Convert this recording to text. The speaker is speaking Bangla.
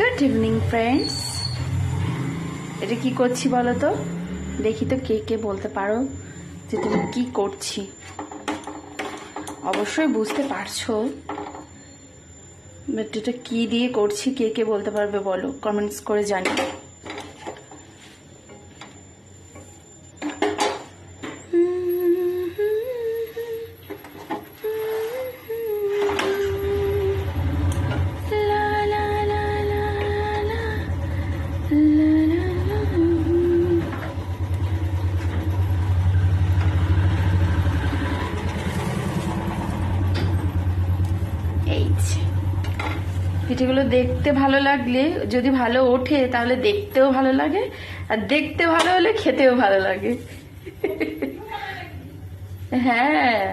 Good evening friends. এটা কি করছি বলো তো, দেখি তো কে কে বলতে পারো যে তুমি কি করছি। অবশ্যই বুঝতে পারছো, বাট এটা কি দিয়ে করছি কে কে বলতে পারবে বলো, কমেন্টস করে জানিও। পিঠেগুলো দেখতে ভালো লাগলে, যদি ভালো ওঠে তাহলে দেখতেও ভালো লাগে, আর দেখতে ভালো হলে খেতেও ভালো লাগে। হ্যাঁ।